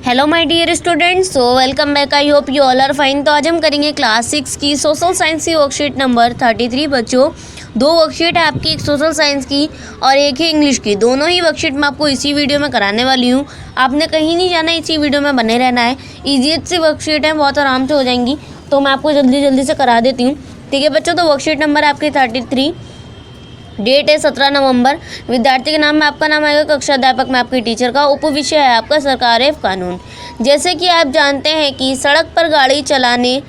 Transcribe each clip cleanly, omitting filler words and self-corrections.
Hello my dear students, so welcome back. I hope you all are fine. तो आज हम करेंगे class 6 की सोशल साइंस की वर्कशीट नंबर 33। बच्चों, दो वर्कशीट है आपकी, एक सोशल साइंस की और एक ही इंग्लिश की। दोनों ही वर्कशीट मैं आपको इसी वीडियो में कराने वाली हूँ। आपने कहीं नहीं जाना, इसी वीडियो में बने रहना है। ईजीएट सी वर्कशीट है, बहुत आराम से हो जाएंगी, तो मैं आपको जल्दी से करा देती हूँ। ठीक है बच्चों, तो वर्कशीट नंबर आपकी 33, डेट है 17 नवंबर। विद्यार्थी के नाम में आपका नाम आएगा, कक्षा अध्यापक में आपकी टीचर का, उप विषय है आपका सरकार एवं कानून। जैसे कि आप जानते हैं कि सड़क पर गाड़ी चलाने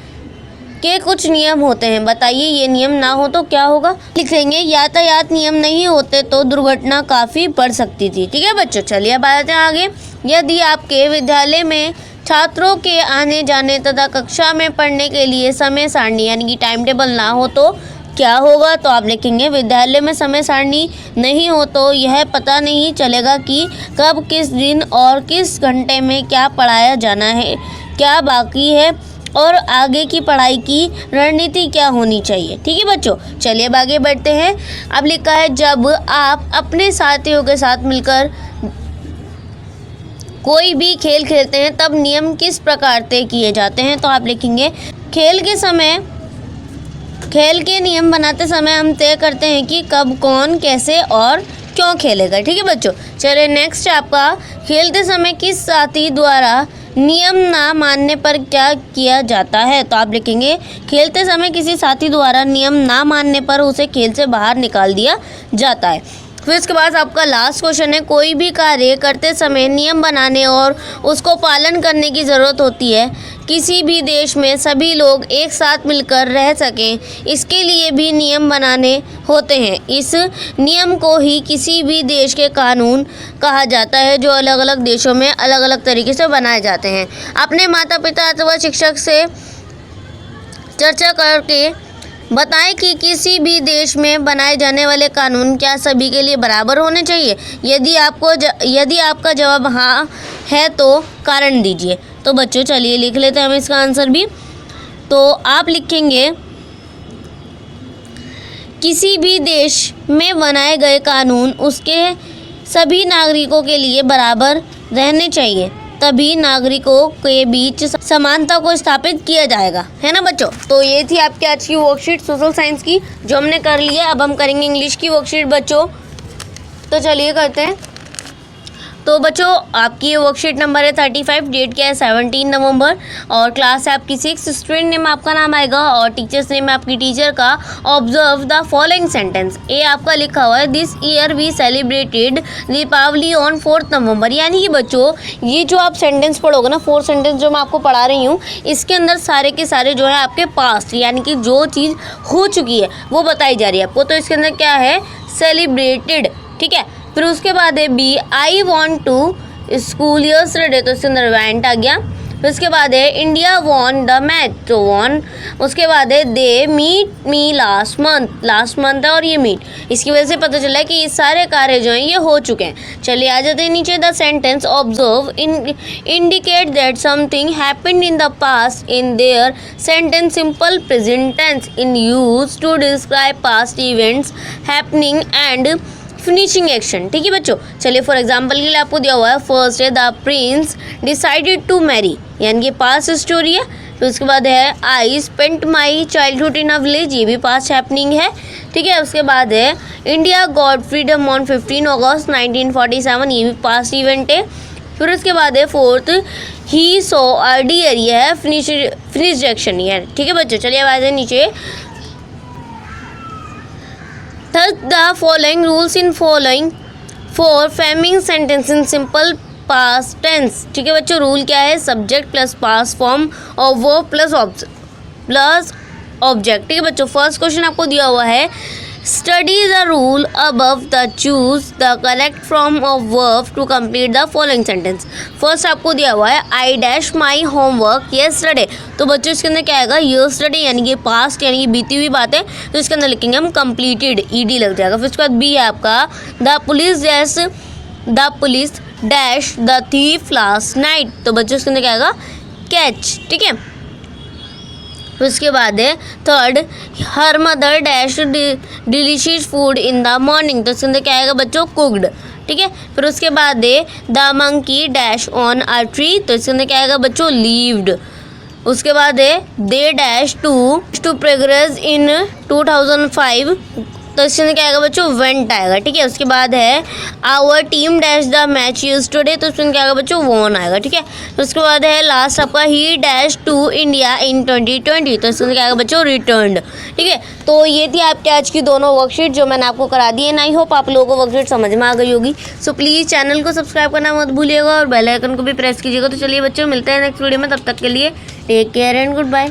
के कुछ नियम होते हैं, बताइए ये नियम ना हो तो क्या होगा। लिखेंगे यातायात नियम नहीं होते तो दुर्घटना काफ़ी बढ़ सकती थी। ठीक है बच्चों, चलिए अब आते हैं आगे। यदि आपके विद्यालय में छात्रों के आने जाने तथा कक्षा में पढ़ने के लिए समय सारणी यानी कि टाइम टेबल ना हो तो क्या होगा। तो आप लिखेंगे विद्यालय में समय सारणी नहीं हो तो यह पता नहीं चलेगा कि कब, किस दिन और किस घंटे में क्या पढ़ाया जाना है, क्या बाकी है और आगे की पढ़ाई की रणनीति क्या होनी चाहिए। ठीक है बच्चों, चलिए अब आगे बढ़ते हैं। अब लिखा है जब आप अपने साथियों के साथ मिलकर कोई भी खेल खेलते हैं तब नियम किस प्रकार तय किए जाते हैं। तो आप लिखेंगे खेल के नियम बनाते समय हम तय करते हैं कि कब, कौन, कैसे और क्यों खेलेगा। ठीक है बच्चों, चलिए नेक्स्ट आपका, खेलते समय किस साथी द्वारा नियम ना मानने पर क्या किया जाता है। तो आप लिखेंगे खेलते समय किसी साथी द्वारा नियम ना मानने पर उसे खेल से बाहर निकाल दिया जाता है। फिर इसके बाद आपका लास्ट क्वेश्चन है, कोई भी कार्य करते समय नियम बनाने और उसको पालन करने की ज़रूरत होती है। किसी भी देश में सभी लोग एक साथ मिलकर रह सकें, इसके लिए भी नियम बनाने होते हैं। इस नियम को ही किसी भी देश के कानून कहा जाता है, जो अलग अलग देशों में अलग अलग तरीके से बनाए जाते हैं। अपने माता पिता अथवा शिक्षक से चर्चा करके बताएं कि किसी भी देश में बनाए जाने वाले कानून क्या सभी के लिए बराबर होने चाहिए। यदि आपका जवाब हाँ है तो कारण दीजिए। तो बच्चों चलिए लिख लेते हैं हम इसका आंसर भी। तो आप लिखेंगे किसी भी देश में बनाए गए कानून उसके सभी नागरिकों के लिए बराबर रहने चाहिए, तभी नागरिकों के बीच समानता को स्थापित किया जाएगा, है ना बच्चों। तो ये थी आपकी आज की वर्कशीट सोशल साइंस की, जो हमने कर लिया। अब हम करेंगे इंग्लिश की वर्कशीट बच्चों। तो चलिए करते हैं। तो बच्चों आपकी ये वर्कशीट नंबर है 35, डेट क्या है 17 नवंबर और क्लास है आपकी 6। स्टूडेंट नेम आपका नाम आएगा और टीचर्स नेम आपकी टीचर का। Observe the following sentence. A आपका लिखा हुआ है this year we celebrated Deepavali on 4 November. यानी कि बच्चों ये जो आप सेंटेंस पढ़ोगे ना, 4 सेंटेंस जो मैं आपको पढ़ा रही हूँ, इसके अंदर सारे के सारे जो है आपके पास्ट यानी कि जो चीज़ हो चुकी है वो बताई जा रही है आपको। तो इसके अंदर क्या है, सेलिब्रेटेड। ठीक है, फिर उसके बाद है B, I want to school yesterday, तो इसके अंदर वेंट आ गया। फिर उसके बाद है इंडिया वॉन द मैच, तो वॉन। उसके बाद है they meet me last month है और ये मीट। इसकी वजह से पता चला है कि ये सारे कार्य जो हैं ये हो चुके हैं। चलिए आ जाते हैं नीचे। The sentence observe indicate that something happened in the past in their sentence simple present tense in use to describe past events happening and finishing action. ठीक है बच्चों, चलिए फॉर एग्जांपल के लिए आपको दिया हुआ है, फर्स्ट है the prince decided to marry, यानी कि पास्ट स्टोरी है। फिर उसके बाद है I spent my childhood in a village, ये भी पास्ट हैपनिंग है। ठीक है, उसके बाद है इंडिया गॉट फ्रीडम ऑन 15 अगस्त 1947, ये भी पास्ट इवेंट है। फिर उसके बाद है फोर्थ ही सो अ डियर, ये है फिनिश्ड एक्शन ये है। ठीक है बच्चों, चलिए अब आ जाए नीचे। Thus the following rules in following for framing sentence in simple past tense। ठीक है बच्चों, रूल क्या है, सब्जेक्ट प्लस पास्ट फॉर्म और वर्ब प्लस ऑब्जेक्ट। ठीक है बच्चों, फर्स्ट क्वेश्चन आपको दिया हुआ है, study the rule above the choose the correct form of verb to complete the following sentence. First आपको दिया हुआ है I dash my homework yesterday, तो बच्चों इसके अंदर क्या आएगा, यस्टरडे यानी कि पास्ट यानी कि बीती हुई बात है, तो इसके अंदर लिखेंगे हम कंप्लीटेड, ईडी लग जाएगा। फिर उसके बाद बी है आपका the police dash the thief last night, तो बच्चों इसके अंदर क्या आएगा, कैच। ठीक है, फिर उसके बाद है third, her mother dash delicious food in the morning, तो इसके अंदर क्या आएगा बच्चों, कुक्ड। ठीक है। फिर उसके बाद है the monkey dash on a tree, तो इसके अंदर क्या आएगा बच्चों, लीव्ड। उसके बाद है they dash to progress in 2005, तो इसके अंदर क्या आएगा बच्चों, वेंट आएगा, ठीक है। उसके बाद है our team dash the match yesterday, तो इसमें क्या आएगा बच्चों, वॉन आएगा, ठीक है। उसके बाद है लास्ट आपका ही डैश टू इंडिया इन 2020, तो इसके अंदर क्या आएगा बच्चों, रिटर्न्ड, ठीक है। तो ये थी आपके आज की दोनों वर्कशीट जो मैंने आपको करा दी है। आई होप आप लोगों को वर्कशीट समझ में आ गई होगी। सो प्लीज़ चैनल को सब्सक्राइब करना मत भूलिएगा और बेल आइकन को भी प्रेस कीजिएगा। तो चलिए बच्चों, मिलते हैं नेक्स्ट वीडियो में, तब तक के लिए take care and good bye.